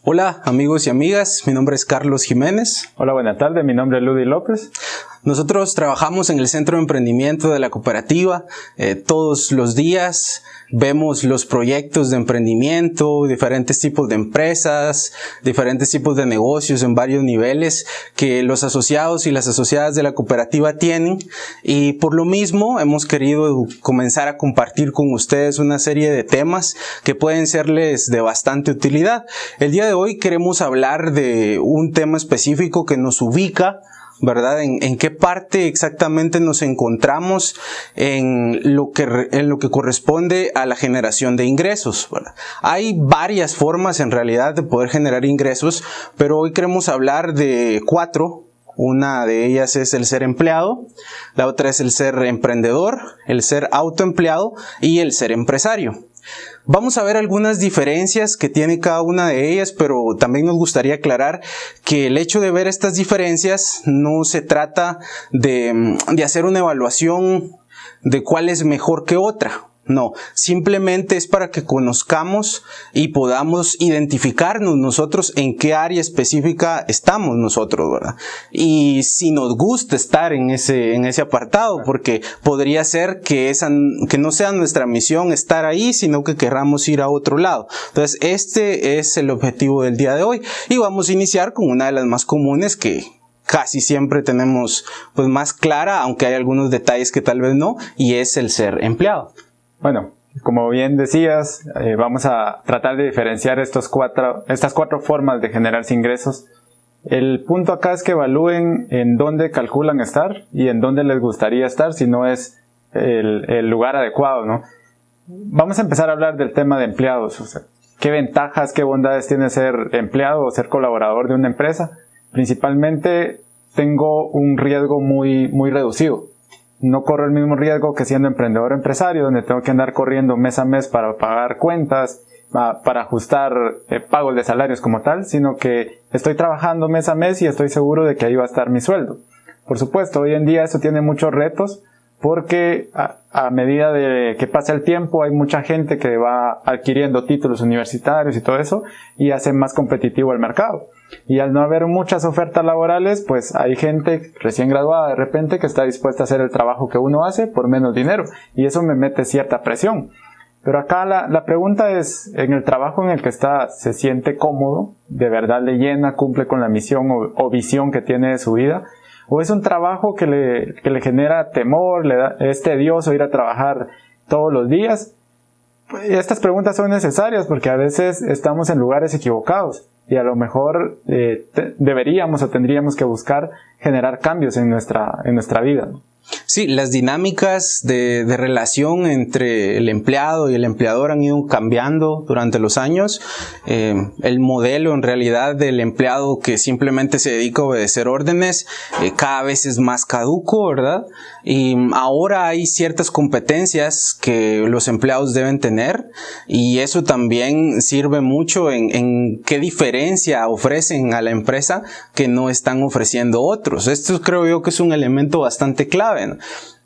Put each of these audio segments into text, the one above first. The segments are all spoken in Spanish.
Hola amigos y amigas, mi nombre es Carlos Jiménez. Hola, buenas tardes, mi nombre es Ludy López. Nosotros trabajamos en el Centro de Emprendimiento de la Cooperativa. Todos los días vemos los proyectos de emprendimiento, diferentes tipos de empresas, diferentes tipos de negocios en varios niveles que los asociados y las asociadas de la cooperativa tienen, y por lo mismo hemos querido comenzar a compartir con ustedes una serie de temas que pueden serles de bastante utilidad. El día de hoy queremos hablar de un tema específico que nos ubica, ¿verdad? ¿En qué parte exactamente nos encontramos en lo que corresponde a la generación de ingresos, ¿verdad? Hay varias formas en realidad de poder generar ingresos, pero hoy queremos hablar de 4. Una de ellas es el ser empleado, la otra es el ser emprendedor, el ser autoempleado y el ser empresario. Vamos a ver algunas diferencias que tiene cada una de ellas, pero también nos gustaría aclarar que el hecho de ver estas diferencias no se trata de hacer una evaluación de cuál es mejor que otra. No, simplemente es para que conozcamos y podamos identificarnos nosotros en qué área específica estamos nosotros, ¿verdad? Y si nos gusta estar en ese apartado, porque podría ser que no sea nuestra misión estar ahí, sino que querramos ir a otro lado. Entonces, este es el objetivo del día de hoy. Y vamos a iniciar con una de las más comunes que casi siempre tenemos pues más clara, aunque hay algunos detalles que tal vez no, y es el ser empleado. Bueno, como bien decías, vamos a tratar de diferenciar estas cuatro formas de generarse ingresos. El punto acá es que evalúen en dónde calculan estar y en dónde les gustaría estar, si no es el lugar adecuado, ¿no? Vamos a empezar a hablar del tema de empleados. O sea, ¿qué ventajas, qué bondades tiene ser empleado o ser colaborador de una empresa? Principalmente tengo un riesgo muy reducido. No corro el mismo riesgo que siendo emprendedor o empresario, donde tengo que andar corriendo mes a mes para pagar cuentas, para ajustar pagos de salarios como tal, sino que estoy trabajando mes a mes y estoy seguro de que ahí va a estar mi sueldo. Por supuesto, hoy en día eso tiene muchos retos, porque a medida de que pasa el tiempo hay mucha gente que va adquiriendo títulos universitarios y todo eso, y hace más competitivo el mercado. Y al no haber muchas ofertas laborales, pues hay gente recién graduada de repente que está dispuesta a hacer el trabajo que uno hace por menos dinero, y eso me mete cierta presión. Pero acá la pregunta es, ¿en el trabajo en el que está se siente cómodo? ¿De verdad le llena, cumple con la misión o visión que tiene de su vida? ¿O es un trabajo que le genera temor, es tedioso ir a trabajar todos los días? Pues estas preguntas son necesarias porque a veces estamos en lugares equivocados y a lo mejor deberíamos o tendríamos que buscar generar cambios en nuestra vida, ¿no? Sí, las dinámicas de relación entre el empleado y el empleador han ido cambiando durante los años. El modelo en realidad del empleado que simplemente se dedica a obedecer órdenes cada vez es más caduco, ¿verdad? Y ahora hay ciertas competencias que los empleados deben tener, y eso también sirve mucho en qué diferencia ofrecen a la empresa que no están ofreciendo otros. Esto creo yo que es un elemento bastante clave, ¿no?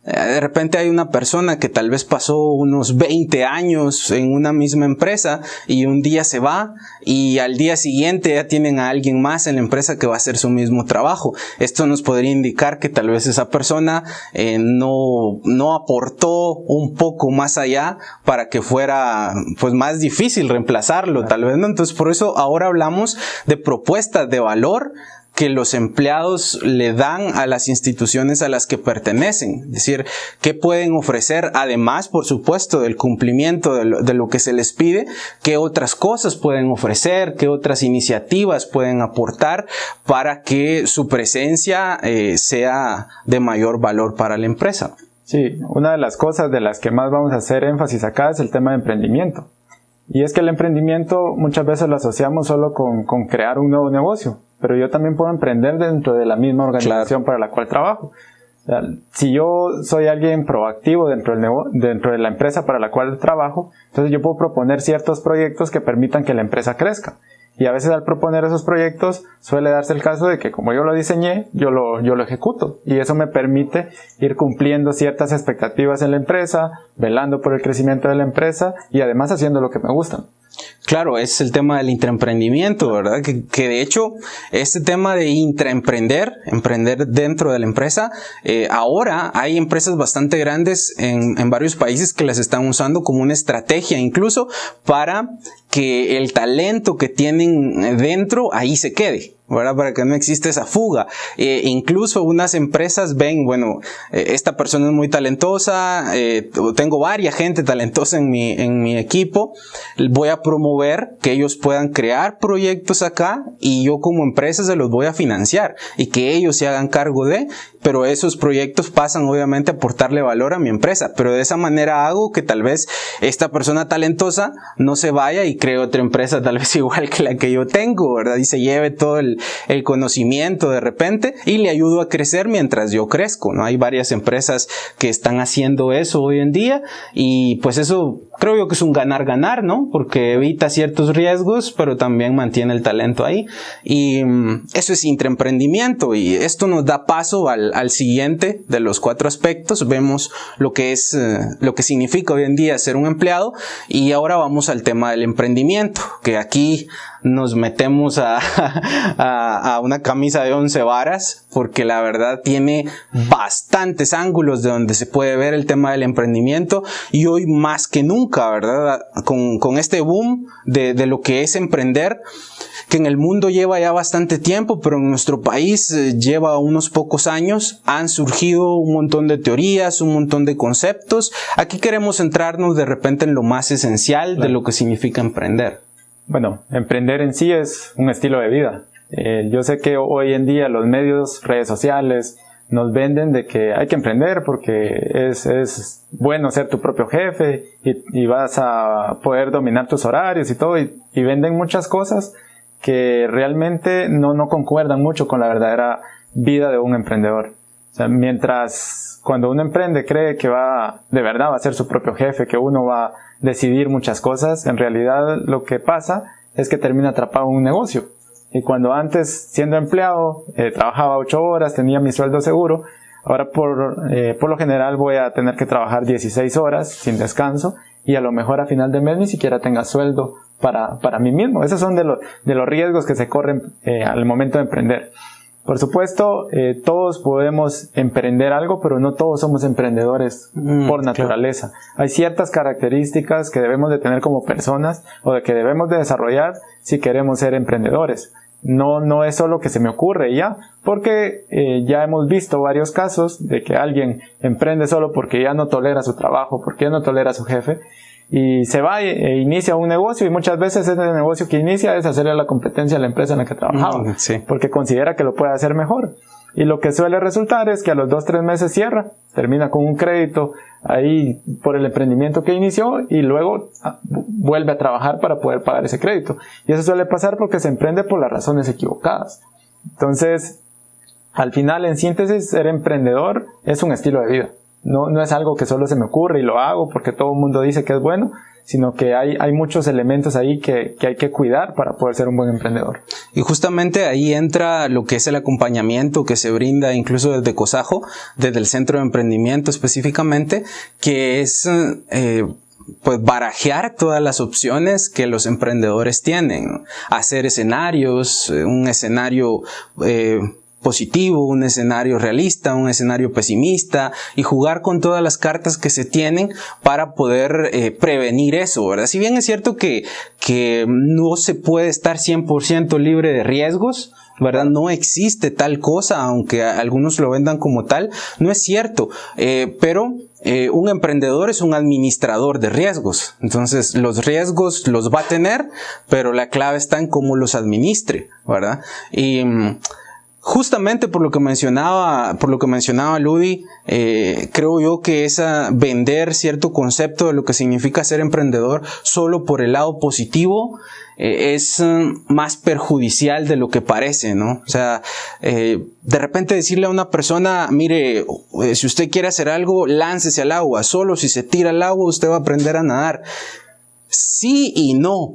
De repente hay una persona que tal vez pasó unos 20 años en una misma empresa y un día se va y al día siguiente ya tienen a alguien más en la empresa que va a hacer su mismo trabajo. Esto nos podría indicar que tal vez esa persona no aportó un poco más allá para que fuera pues más difícil reemplazarlo, tal vez, ¿no? Entonces por eso ahora hablamos de propuestas de valor que los empleados le dan a las instituciones a las que pertenecen. Es decir, ¿qué pueden ofrecer? Además, por supuesto, del cumplimiento de lo que se les pide, ¿qué otras cosas pueden ofrecer? ¿Qué otras iniciativas pueden aportar para que su presencia sea de mayor valor para la empresa? Sí, una de las cosas de las que más vamos a hacer énfasis acá es el tema de emprendimiento. Y es que el emprendimiento muchas veces lo asociamos solo con crear un nuevo negocio, pero yo también puedo emprender dentro de la misma organización para la cual trabajo. O sea, si yo soy alguien proactivo dentro de la empresa para la cual trabajo, entonces yo puedo proponer ciertos proyectos que permitan que la empresa crezca. Y a veces al proponer esos proyectos suele darse el caso de que como yo lo diseñé, yo lo ejecuto. Y eso me permite ir cumpliendo ciertas expectativas en la empresa, velando por el crecimiento de la empresa y además haciendo lo que me gusta. Claro, es el tema del intraemprendimiento, ¿verdad? Que de hecho, este tema de intraemprender, emprender dentro de la empresa, ahora hay empresas bastante grandes en varios países que las están usando como una estrategia, incluso para que el talento que tienen dentro ahí se quede, ¿verdad? Para que no exista esa fuga. Incluso unas empresas ven, bueno, esta persona es muy talentosa, tengo varias gente talentosa en mi equipo, voy a promover que ellos puedan crear proyectos acá y yo como empresa se los voy a financiar y que ellos se hagan cargo pero esos proyectos pasan obviamente a aportarle valor a mi empresa, pero de esa manera hago que tal vez esta persona talentosa no se vaya y cree otra empresa tal vez igual que la que yo tengo, ¿verdad? Y se lleve todo el conocimiento de repente y le ayudo a crecer mientras yo crezco, ¿no? Hay varias empresas que están haciendo eso hoy en día y pues eso creo yo que es un ganar-ganar, ¿no? Porque evita ciertos riesgos, pero también mantiene el talento ahí. Y eso es intraemprendimiento y esto nos da paso al siguiente de los 4 aspectos. Vemos lo que significa hoy en día ser un empleado y ahora vamos al tema del emprendimiento, que aquí nos metemos a una camisa de 11 varas, porque la verdad tiene bastantes ángulos de donde se puede ver el tema del emprendimiento y hoy más que nunca, ¿verdad? Con este boom de lo que es emprender, que en el mundo lleva ya bastante tiempo, pero en nuestro país lleva unos pocos años, han surgido un montón de teorías, un montón de conceptos. Aquí queremos centrarnos de repente en lo más esencial de lo que significa emprender. Bueno, emprender en sí es un estilo de vida. Yo sé que hoy en día los medios, redes sociales, nos venden de que hay que emprender porque es bueno ser tu propio jefe y vas a poder dominar tus horarios y todo, y venden muchas cosas que realmente no concuerdan mucho con la verdadera vida de un emprendedor. O sea, mientras cuando uno emprende cree que de verdad va a ser su propio jefe, que uno va a decidir muchas cosas, en realidad lo que pasa es que termina atrapado en un negocio. Y cuando antes, siendo empleado, trabajaba 8 horas, tenía mi sueldo seguro, ahora por lo general voy a tener que trabajar 16 horas sin descanso y a lo mejor a final de mes ni siquiera tenga sueldo para mí mismo. Esos son de los riesgos que se corren al momento de emprender. Por supuesto, todos podemos emprender algo, pero no todos somos emprendedores por naturaleza. Claro. Hay ciertas características que debemos de tener como personas o de que debemos de desarrollar si queremos ser emprendedores. No es solo que se me ocurre ya, porque ya hemos visto varios casos de que alguien emprende solo porque ya no tolera su trabajo, porque ya no tolera a su jefe, y se va e inicia un negocio, y muchas veces ese negocio que inicia es hacerle la competencia a la empresa en la que trabajaba, sí, porque considera que lo puede hacer mejor. Y lo que suele resultar es que a los 2-3 meses cierra, termina con un crédito ahí por el emprendimiento que inició y luego vuelve a trabajar para poder pagar ese crédito. Y eso suele pasar porque se emprende por las razones equivocadas. Entonces, al final, en síntesis, ser emprendedor es un estilo de vida. No es algo que solo se me ocurre y lo hago porque todo el mundo dice que es bueno, sino que hay muchos elementos ahí que hay que cuidar para poder ser un buen emprendedor. Y justamente ahí entra lo que es el acompañamiento que se brinda incluso desde COSAJO, desde el Centro de Emprendimiento específicamente, que es pues barajear todas las opciones que los emprendedores tienen, ¿no? Hacer escenarios, un escenario positivo, un escenario realista, un escenario pesimista, y jugar con todas las cartas que se tienen para poder prevenir eso, ¿verdad? Si bien es cierto que no se puede estar 100% libre de riesgos, ¿verdad? No existe tal cosa, aunque algunos lo vendan como tal, no es cierto, pero un emprendedor es un administrador de riesgos. Entonces los riesgos los va a tener, pero la clave está en cómo los administre, ¿verdad? Y justamente por lo que mencionaba Ludi, creo yo que vender cierto concepto de lo que significa ser emprendedor solo por el lado positivo es más perjudicial de lo que parece, ¿no? O sea, de repente decirle a una persona, mire, si usted quiere hacer algo, láncese al agua. Solo si se tira al agua usted va a aprender a nadar. Sí y no,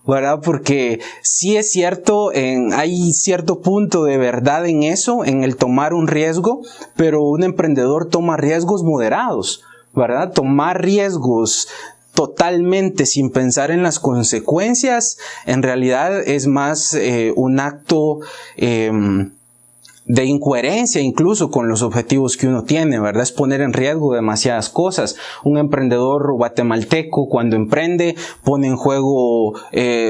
¿verdad? Porque sí es cierto, hay cierto punto de verdad en eso, en el tomar un riesgo, pero un emprendedor toma riesgos moderados, ¿verdad? Tomar riesgos totalmente sin pensar en las consecuencias, en realidad es más un acto de incoherencia incluso con los objetivos que uno tiene, ¿verdad? Es poner en riesgo demasiadas cosas. Un emprendedor guatemalteco cuando emprende pone en juego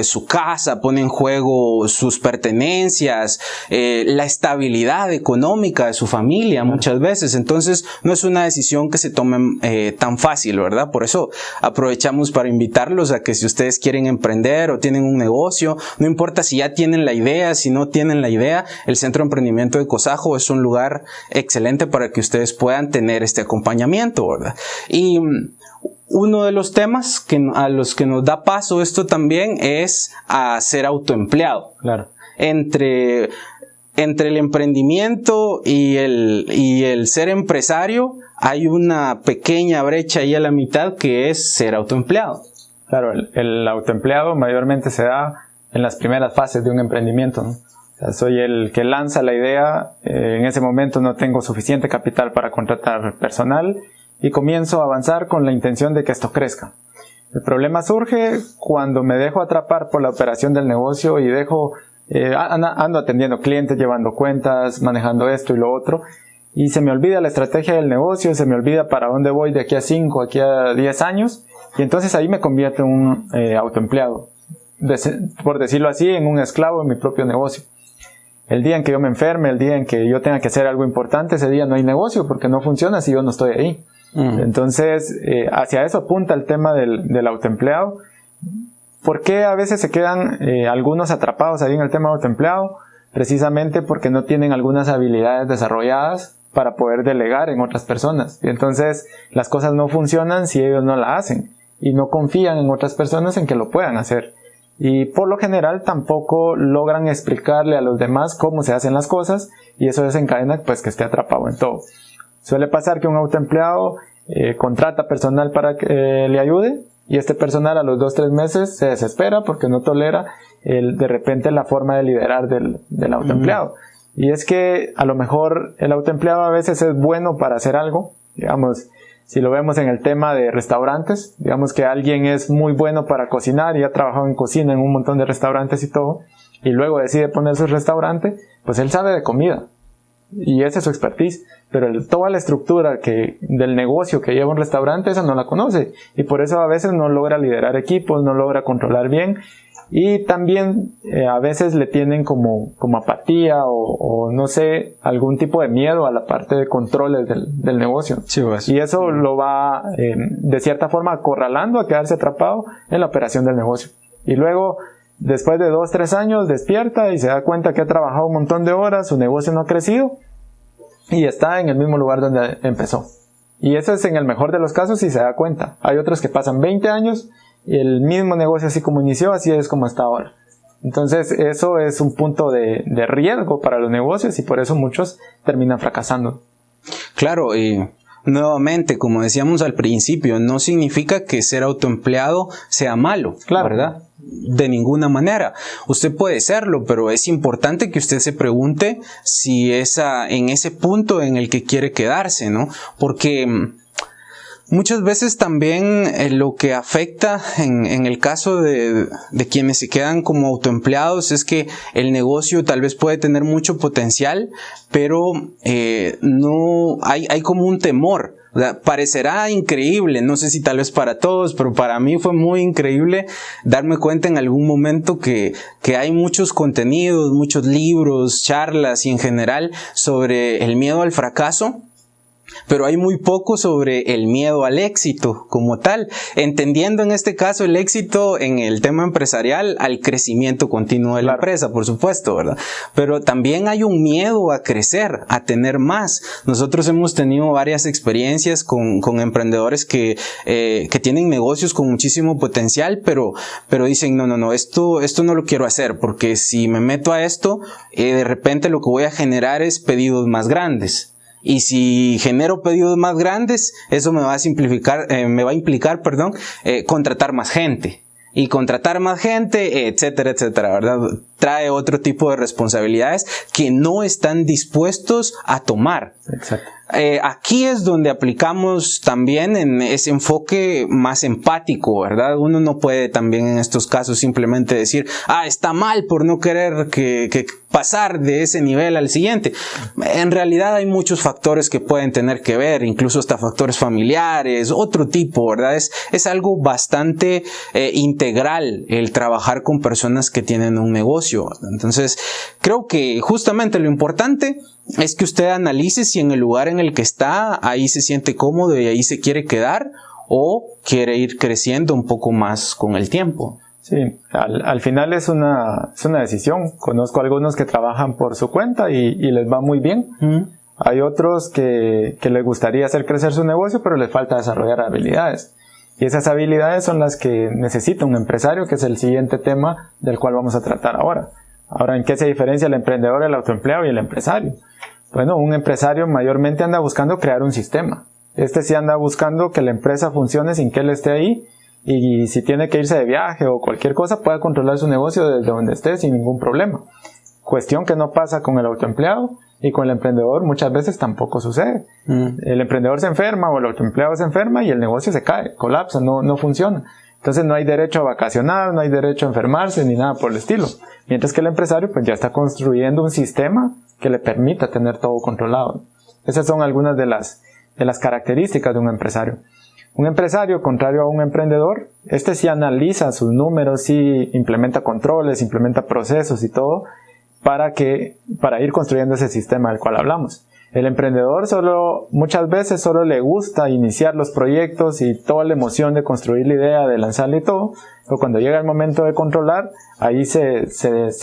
su casa, pone en juego sus pertenencias, la estabilidad económica de su familia muchas veces. Entonces no es una decisión que se tome tan fácil, ¿verdad? Por eso aprovechamos para invitarlos a que si ustedes quieren emprender o tienen un negocio, no importa si ya tienen la idea, si no tienen la idea, el Centro de Emprendimiento de COSAJO es un lugar excelente para que ustedes puedan tener este acompañamiento, ¿verdad? Y uno de los temas a los que nos da paso esto también es a ser autoempleado. Claro. Entre el emprendimiento y el ser empresario hay una pequeña brecha ahí a la mitad que es ser autoempleado. Claro, el autoempleado mayormente se da en las primeras fases de un emprendimiento, ¿no? O sea, soy el que lanza la idea, en ese momento no tengo suficiente capital para contratar personal y comienzo a avanzar con la intención de que esto crezca. El problema surge cuando me dejo atrapar por la operación del negocio y ando atendiendo clientes, llevando cuentas, manejando esto y lo otro, y se me olvida la estrategia del negocio, se me olvida para dónde voy de aquí a 5, aquí a 10 años, y entonces ahí me convierto en un autoempleado, por decirlo así, en un esclavo de mi propio negocio. El día en que yo me enferme, el día en que yo tenga que hacer algo importante, ese día no hay negocio porque no funciona si yo no estoy ahí. Entonces, hacia eso apunta el tema del autoempleado. ¿Por qué a veces se quedan algunos atrapados ahí en el tema autoempleado? Precisamente porque no tienen algunas habilidades desarrolladas para poder delegar en otras personas. Y entonces, las cosas no funcionan si ellos no la hacen y no confían en otras personas en que lo puedan hacer. Y por lo general tampoco logran explicarle a los demás cómo se hacen las cosas y eso desencadena pues que esté atrapado en todo. Suele pasar que un autoempleado contrata personal para que le ayude y este personal a los 2-3 meses se desespera porque no tolera de repente la forma de liderar del autoempleado. Y es que a lo mejor el autoempleado a veces es bueno para hacer algo, digamos. Si lo vemos en el tema de restaurantes, digamos que alguien es muy bueno para cocinar y ha trabajado en cocina en un montón de restaurantes y todo, y luego decide poner su restaurante, pues él sabe de comida, y esa es su expertise, pero toda la estructura del negocio que lleva un restaurante, esa no la conoce, y por eso a veces no logra liderar equipos, no logra controlar bien, y también a veces le tienen como apatía o no sé, algún tipo de miedo a la parte de controles del negocio. Sí, pues. Y eso lo va de cierta forma acorralando a quedarse atrapado en la operación del negocio. Y luego, después de 2-3 años, despierta y se da cuenta que ha trabajado un montón de horas, su negocio no ha crecido y está en el mismo lugar donde empezó. Y eso es en el mejor de los casos si se da cuenta. Hay otros que pasan 20 años y el mismo negocio así como inició, así es como está ahora. Entonces eso es un punto de riesgo para los negocios y por eso muchos terminan fracasando. Claro, y nuevamente, como decíamos al principio, no significa que ser autoempleado sea malo, claro, ¿verdad? De ninguna manera. Usted puede serlo, pero es importante que usted se pregunte si en ese punto en el que quiere quedarse, ¿no? Porque muchas veces también lo que afecta en el caso de quienes se quedan como autoempleados es que el negocio tal vez puede tener mucho potencial, pero no hay como un temor. O sea, parecerá increíble, no sé si tal vez para todos, pero para mí fue muy increíble darme cuenta en algún momento que hay muchos contenidos, muchos libros, charlas y en general sobre el miedo al fracaso. Pero hay muy poco sobre el miedo al éxito como tal, entendiendo en este caso el éxito en el tema empresarial al crecimiento continuo de la empresa, por supuesto, ¿verdad? Pero también hay un miedo a crecer, a tener más. Nosotros hemos tenido varias experiencias con emprendedores que tienen negocios con muchísimo potencial, pero dicen, no, esto no lo quiero hacer, porque si me meto a esto, de repente lo que voy a generar es pedidos más grandes. Y si genero pedidos más grandes, eso me va a implicar, contratar más gente. Y contratar más gente, etcétera, etcétera, ¿verdad? trae otro tipo de responsabilidades que no están dispuestos a tomar. Exacto. Aquí es donde aplicamos también en ese enfoque más empático, ¿verdad? Uno no puede también en estos casos simplemente decir, está mal por no querer que pasar de ese nivel al siguiente. En realidad hay muchos factores que pueden tener que ver, incluso hasta factores familiares, otro tipo, ¿verdad? Es algo bastante integral el trabajar con personas que tienen un negocio. Entonces, creo que justamente lo importante es que usted analice si en el lugar en el que está, ahí se siente cómodo y ahí se quiere quedar o quiere ir creciendo un poco más con el tiempo. Sí, al final es una decisión. Conozco algunos que trabajan por su cuenta y les va muy bien. Hay otros que les gustaría hacer crecer su negocio, pero les falta desarrollar habilidades. Y esas habilidades son las que necesita un empresario, que es el siguiente tema del cual vamos a tratar ahora. Ahora, ¿en qué se diferencia el emprendedor, el autoempleado y el empresario? Bueno, un empresario mayormente anda buscando crear un sistema. Sí anda buscando que la empresa funcione sin que él esté ahí, y si tiene que irse de viaje o cualquier cosa, pueda controlar su negocio desde donde esté sin ningún problema. Cuestión que no pasa con el autoempleado, y con el emprendedor muchas veces tampoco sucede. El emprendedor se enferma o el autoempleado se enferma y el negocio se cae, colapsa, no funciona. Entonces no hay derecho a vacacionar, no hay derecho a enfermarse ni nada por el estilo. Mientras que el empresario pues ya está construyendo un sistema que le permita tener todo controlado. Esas son algunas de las características de un empresario. Un empresario, contrario a un emprendedor, sí analiza sus números, sí implementa controles, implementa procesos y todo para ir construyendo ese sistema del cual hablamos. El emprendedor muchas veces solo le gusta iniciar los proyectos y toda la emoción de construir la idea, de lanzarla y todo, pero cuando llega el momento de controlar, ahí se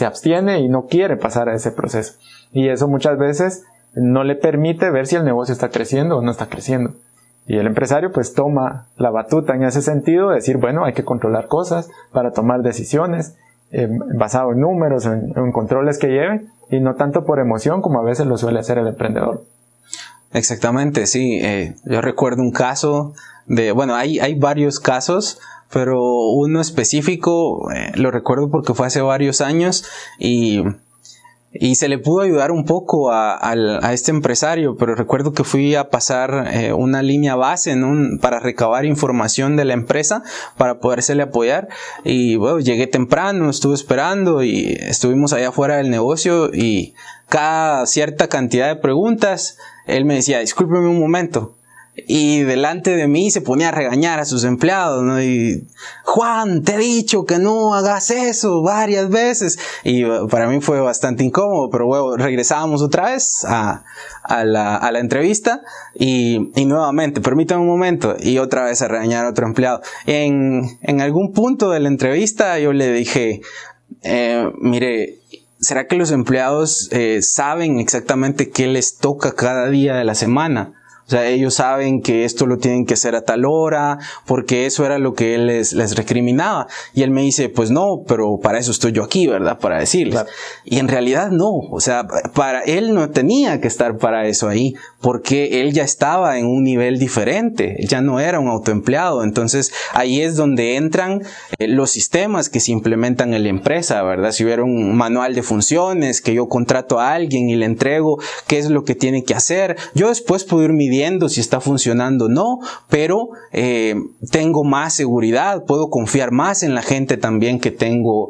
abstiene y no quiere pasar a ese proceso. Y eso muchas veces no le permite ver si el negocio está creciendo o no está creciendo. Y el empresario pues toma la batuta en ese sentido, de decir, bueno, hay que controlar cosas para tomar decisiones basado en números, en controles que lleven, y no tanto por emoción como a veces lo suele hacer el emprendedor. Exactamente, sí. Yo recuerdo un caso hay varios casos, pero uno específico lo recuerdo porque fue hace varios años y se le pudo ayudar un poco a este empresario, pero recuerdo que fui a pasar una línea base para recabar información de la empresa para podérsele apoyar, y bueno, llegué temprano, estuve esperando y estuvimos allá afuera del negocio, y cada cierta cantidad de preguntas él me decía, discúlpeme un momento. Y delante de mí se ponía a regañar a sus empleados, ¿no? Y Juan, te he dicho que no hagas eso varias veces. Y para mí fue bastante incómodo, pero bueno, regresábamos otra vez a la entrevista y nuevamente, permítame un momento, y otra vez a regañar a otro empleado. En algún punto de la entrevista yo le dije, mire, ¿será que los empleados saben exactamente qué les toca cada día de la semana? O sea, ellos saben que esto lo tienen que hacer a tal hora, porque eso era lo que él les recriminaba. Y él me dice, pues no, pero para eso estoy yo aquí, ¿verdad? Para decirles. Claro. Y en realidad no. O sea, para él no tenía que estar para eso ahí, porque él ya estaba en un nivel diferente. Él ya no era un autoempleado. Entonces, ahí es donde entran los sistemas que se implementan en la empresa, ¿verdad? Si hubiera un manual de funciones que yo contrato a alguien y le entrego qué es lo que tiene que hacer, yo después puedo ir midiendo si está funcionando o no, pero tengo más seguridad, puedo confiar más en la gente también que tengo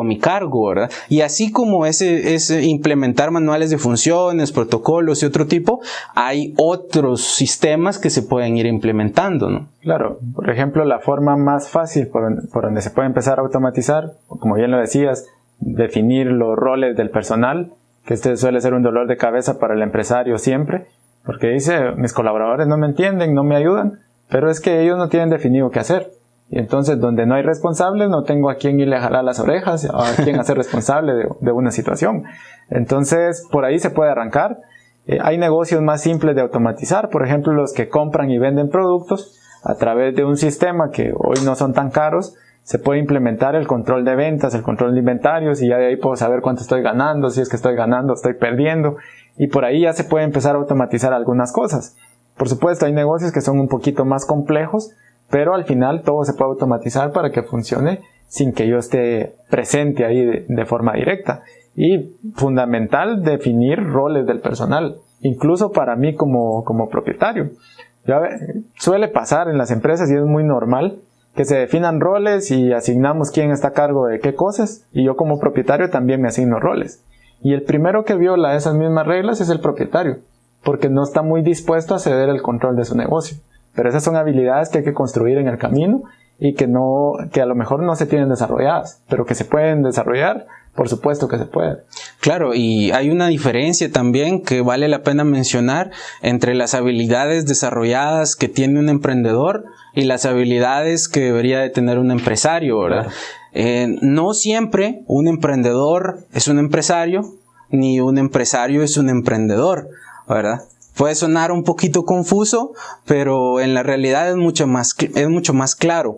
a mi cargo, ¿verdad? Y así como ese implementar manuales de funciones, protocolos y otro tipo, hay otros sistemas que se pueden ir implementando, ¿no? Claro, por ejemplo, la forma más fácil por donde se puede empezar a automatizar, como bien lo decías, definir los roles del personal, que suele ser un dolor de cabeza para el empresario siempre, porque dice, mis colaboradores no me entienden, no me ayudan, pero es que ellos no tienen definido qué hacer. Y entonces, donde no hay responsables, no tengo a quién irle a jalar las orejas, a quién hacer responsable de una situación. Entonces, por ahí se puede arrancar. Hay negocios más simples de automatizar, por ejemplo, los que compran y venden productos a través de un sistema que hoy no son tan caros. Se puede implementar el control de ventas, el control de inventarios, y ya de ahí puedo saber cuánto estoy ganando, si es que estoy ganando, estoy perdiendo. Y por ahí ya se puede empezar a automatizar algunas cosas. Por supuesto, hay negocios que son un poquito más complejos, pero al final todo se puede automatizar para que funcione sin que yo esté presente ahí de forma directa. Y fundamental definir roles del personal, incluso para mí como propietario. Suele pasar en las empresas y es muy normal que se definan roles y asignamos quién está a cargo de qué cosas, y yo como propietario también me asigno roles. Y el primero que viola esas mismas reglas es el propietario, porque no está muy dispuesto a ceder el control de su negocio. Pero esas son habilidades que hay que construir en el camino y que a lo mejor no se tienen desarrolladas, pero que se pueden desarrollar, por supuesto que se puede. Claro, y hay una diferencia también que vale la pena mencionar entre las habilidades desarrolladas que tiene un emprendedor y las habilidades que debería de tener un empresario, ¿verdad? No siempre un emprendedor es un empresario, ni un empresario es un emprendedor, ¿verdad? Puede sonar un poquito confuso, pero en la realidad es mucho más claro.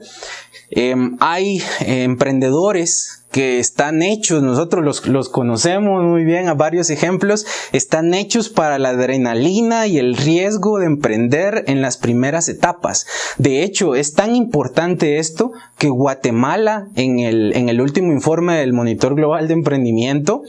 Hay emprendedores que están hechos, nosotros los conocemos muy bien, a varios ejemplos, están hechos para la adrenalina y el riesgo de emprender en las primeras etapas. De hecho, es tan importante esto que Guatemala, en el último informe del Monitor Global de Emprendimiento,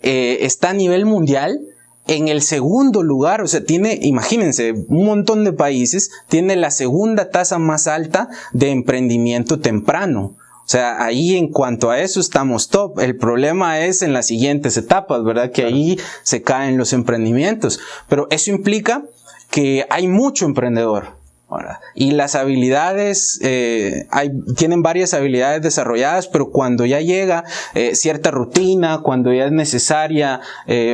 está a nivel mundial en el segundo lugar. O sea, imagínense, un montón de países, tiene la segunda tasa más alta de emprendimiento temprano. O sea, ahí en cuanto a eso estamos top. El problema es en las siguientes etapas, ¿verdad? Que ahí se caen los emprendimientos. Pero eso implica que hay mucho emprendedor. Y las habilidades, tienen varias habilidades desarrolladas, pero cuando ya llega cierta rutina, cuando ya es necesaria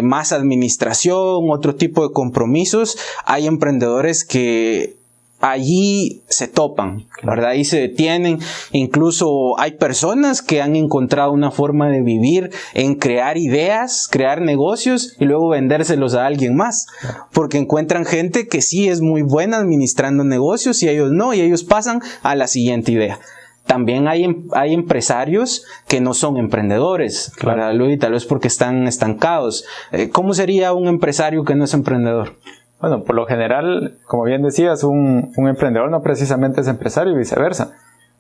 más administración, otro tipo de compromisos, hay emprendedores que allí se topan, ¿verdad? Ahí se detienen. Incluso hay personas que han encontrado una forma de vivir en crear ideas, crear negocios y luego vendérselos a alguien más, porque encuentran gente que sí es muy buena administrando negocios y ellos no, y ellos pasan a la siguiente idea. También hay empresarios que no son emprendedores, ¿verdad, Luis? Tal vez porque están estancados. ¿Cómo sería un empresario que no es emprendedor? Bueno, por lo general, como bien decías, un emprendedor no precisamente es empresario y viceversa.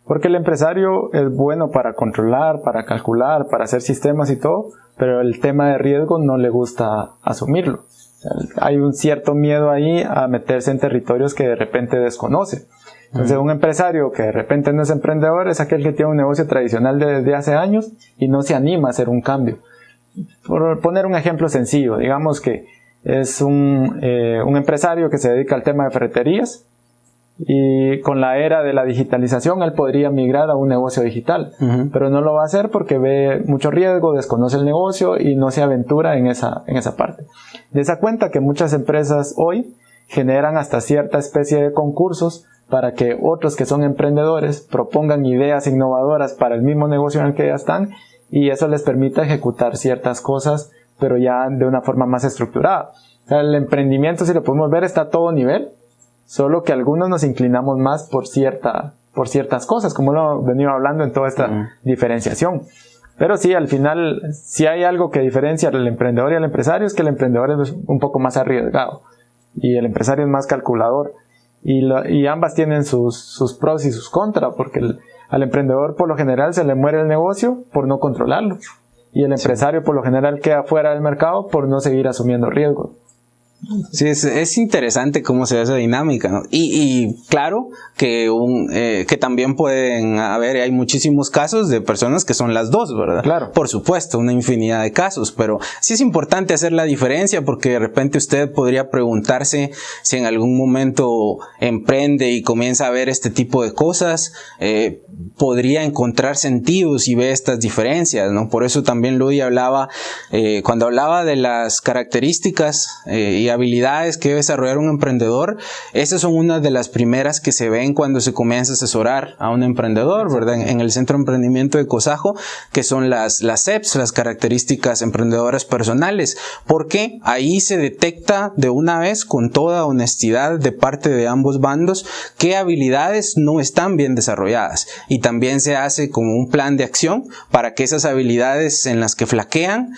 Porque el empresario es bueno para controlar, para calcular, para hacer sistemas y todo, pero el tema de riesgo no le gusta asumirlo. O sea, hay un cierto miedo ahí a meterse en territorios que de repente desconoce. Entonces, un empresario que de repente no es emprendedor es aquel que tiene un negocio tradicional desde hace años y no se anima a hacer un cambio. Por poner un ejemplo sencillo, digamos que es un empresario que se dedica al tema de ferreterías y con la era de la digitalización él podría migrar a un negocio digital, pero no lo va a hacer porque ve mucho riesgo, desconoce el negocio y no se aventura en esa parte. De esa cuenta que muchas empresas hoy generan hasta cierta especie de concursos para que otros que son emprendedores propongan ideas innovadoras para el mismo negocio en el que ya están, y eso les permite ejecutar ciertas cosas, pero ya de una forma más estructurada. O sea, el emprendimiento, si lo podemos ver, está a todo nivel, solo que algunos nos inclinamos más por ciertas cosas, como lo he venido hablando en toda esta diferenciación. Pero sí, al final, si hay algo que diferencia al emprendedor y al empresario, es que el emprendedor es un poco más arriesgado y el empresario es más calculador. Y ambas tienen sus pros y sus contras, porque al emprendedor por lo general se le muere el negocio por no controlarlo, y el empresario por lo general queda fuera del mercado por no seguir asumiendo riesgos. Sí, es interesante cómo se ve esa dinámica, ¿no? Y claro que también pueden haber, hay muchísimos casos de personas que son las dos, ¿verdad? Claro. Por supuesto, una infinidad de casos, pero sí es importante hacer la diferencia, porque de repente usted podría preguntarse si en algún momento emprende y comienza a ver este tipo de cosas, podría encontrar sentido si ve estas diferencias, ¿no? Por eso también Luis hablaba, cuando hablaba de las características y habilidades que debe desarrollar un emprendedor, esas son una de las primeras que se ven cuando se comienza a asesorar a un emprendedor, ¿verdad? En el Centro de Emprendimiento de COSAJO, que son las CEPs, las características emprendedoras personales, porque ahí se detecta de una vez, con toda honestidad de parte de ambos bandos, qué habilidades no están bien desarrolladas, y también se hace como un plan de acción para que esas habilidades en las que flaquean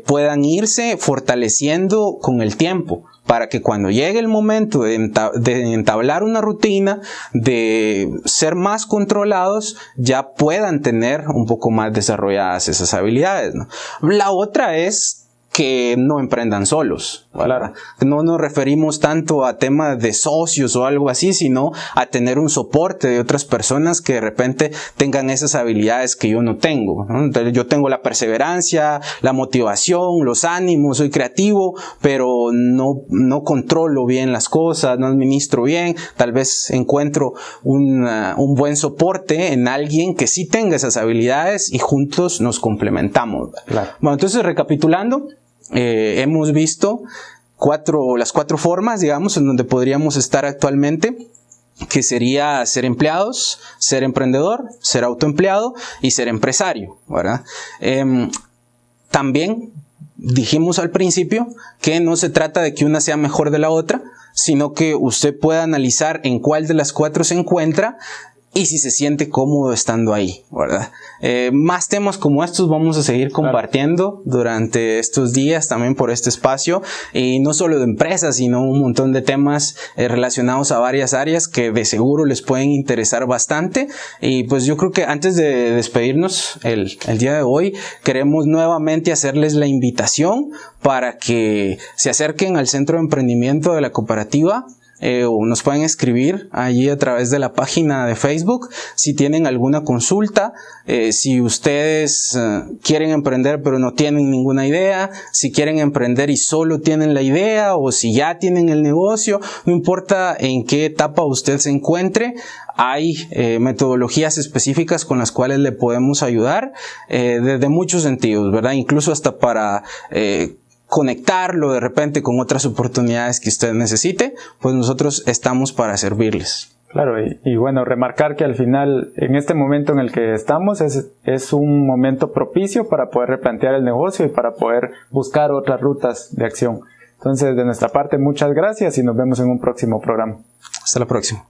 puedan irse fortaleciendo con el tiempo, para que cuando llegue el momento de entablar una rutina, de ser más controlados, ya puedan tener un poco más desarrolladas esas habilidades, ¿no? La otra es que no emprendan solos, ¿verdad? No nos referimos tanto a temas de socios o algo así, sino a tener un soporte de otras personas que de repente tengan esas habilidades que yo no tengo, ¿no? Entonces, yo tengo la perseverancia, la motivación, los ánimos, soy creativo, pero no controlo bien las cosas, no administro bien. Tal vez encuentro un buen soporte en alguien que sí tenga esas habilidades y juntos nos complementamos. Claro. Bueno, entonces recapitulando, hemos visto las cuatro formas, digamos, en donde podríamos estar actualmente, que sería ser empleados, ser emprendedor, ser autoempleado y ser empresario, ¿verdad? También dijimos al principio que no se trata de que una sea mejor de la otra, sino que usted pueda analizar en cuál de las cuatro se encuentra y si se siente cómodo estando ahí, ¿verdad? Más temas como estos vamos a seguir compartiendo durante estos días también por este espacio, y no solo de empresas, sino un montón de temas relacionados a varias áreas que de seguro les pueden interesar bastante. Y pues yo creo que antes de despedirnos el día de hoy, queremos nuevamente hacerles la invitación para que se acerquen al Centro de Emprendimiento de la Cooperativa. O nos pueden escribir allí a través de la página de Facebook si tienen alguna consulta, si ustedes quieren emprender pero no tienen ninguna idea, si quieren emprender y solo tienen la idea, o si ya tienen el negocio, no importa en qué etapa usted se encuentre, hay metodologías específicas con las cuales le podemos ayudar desde muchos sentidos, ¿verdad? Incluso hasta para conectarlo de repente con otras oportunidades que usted necesite, pues nosotros estamos para servirles. Claro, y bueno, remarcar que al final, en este momento en el que estamos, es un momento propicio para poder replantear el negocio y para poder buscar otras rutas de acción. Entonces, de nuestra parte, muchas gracias y nos vemos en un próximo programa. Hasta la próxima.